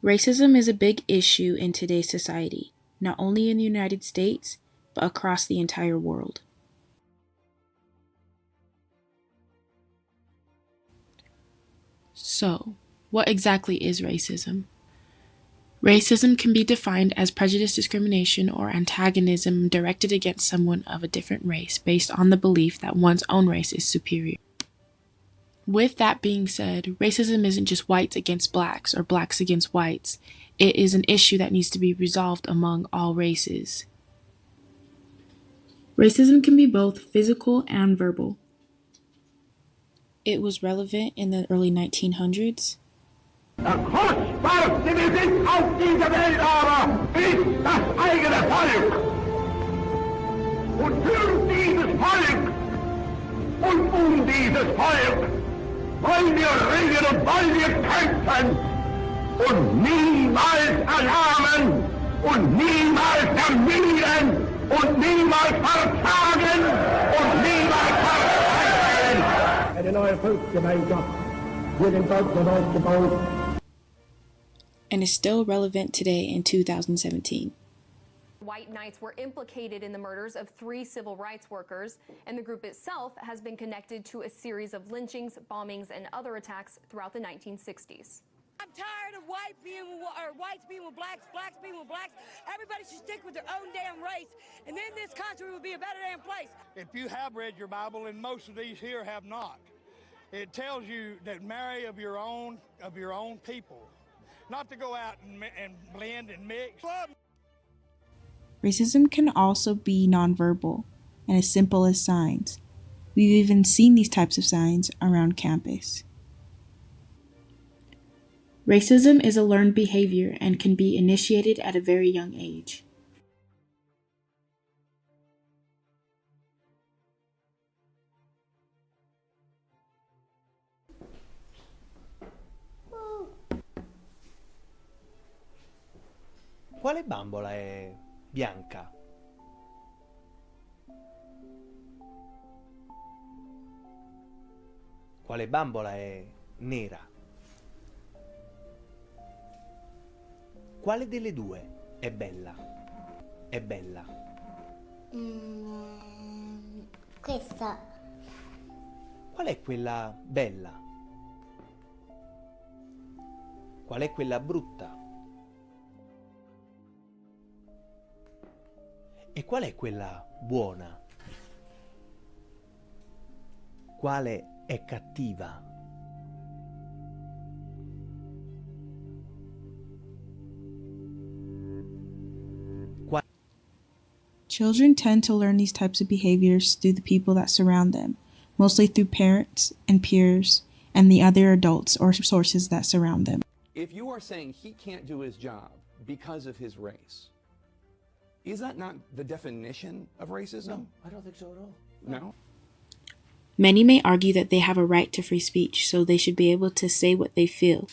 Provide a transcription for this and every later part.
Racism is a big issue in today's society, not only in the United States, but across the entire world. So, what exactly is racism? Racism can be defined as prejudice, discrimination, or antagonism directed against someone of a different race based on the belief that one's own race is superior. With that being said, racism isn't just whites against blacks or blacks against whites. It is an issue that needs to be resolved among all races. Racism can be both physical and verbal. It was relevant in the early 1900s. Der kostbarste Besitz auf dieser Welt aber ist das eigene Volk. Und für dieses Volk und dieses Volk wollen wir ringen und wollen wir kämpfen und niemals erlahmen und niemals ermüden und niemals verzagen und niemals verzweifeln. Eine neue Volksgemeinschaft wird in Deutschland aufgebaut. And is still relevant today in 2017. White knights were implicated in the murders of 3 civil rights workers, and the group itself has been connected to a series of lynchings, bombings, and other attacks throughout the 1960s. I'm tired of whites being with blacks, blacks being with blacks. Everybody should stick with their own damn race, and then this country will be a better damn place. If you have read your Bible, and most of these here have not, it tells you that marry of your own people, not to go out and blend and mix. Racism can also be nonverbal and as simple as signs. We've even seen these types of signs around campus. Racism is a learned behavior and can be initiated at a very young age. Quale bambola è bianca? Quale bambola è nera? Quale delle due è bella? È bella. Questa. Qual è quella bella? Qual è quella brutta? E qual è quella buona? Quale è cattiva? Children tend to learn these types of behaviors through the people that surround them, mostly through parents and peers and the other adults or sources that surround them. If you are saying he can't do his job because of his race, is that not the definition of racism? No, I don't think so at all. No? Many may argue that they have a right to free speech, so they should be able to say what they feel.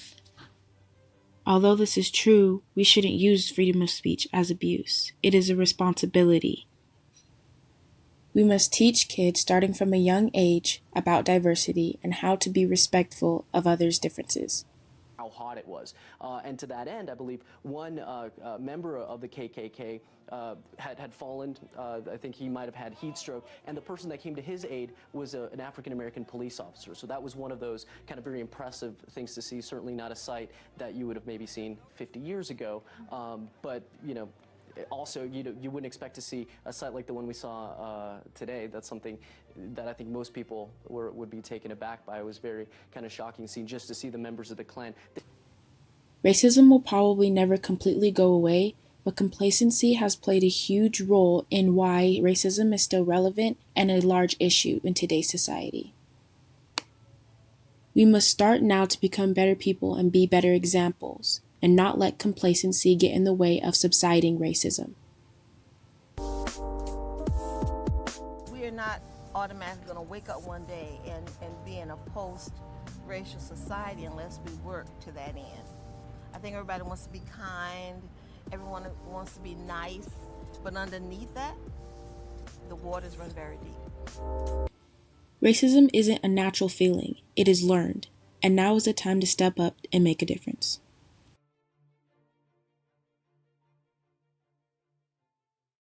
Although this is true, we shouldn't use freedom of speech as abuse. It is a responsibility. We must teach kids starting from a young age about diversity and how to be respectful of others' differences. How hot it was. And to that end, I believe one member of the KKK had fallen. I think he might have had heat stroke, and the person that came to his aid was an African-American police officer. So that was one of those kind of very impressive things to see, certainly not a sight that you would have maybe seen 50 years ago. But, you know, also, you wouldn't expect to see a sight like the one we saw today. That's something that I think most people would be taken aback by. It was very kind of shocking scene just to see the members of the Klan. Racism will probably never completely go away, but complacency has played a huge role in why racism is still relevant and a large issue in today's society. We must start now to become better people and be better examples, and not let complacency get in the way of subsiding racism. We are not automatically going to wake up one day and be in a post-racial society unless we work to that end. I think everybody wants to be kind, everyone wants to be nice, but underneath that, the waters run very deep. Racism isn't a natural feeling, it is learned, and now is the time to step up and make a difference.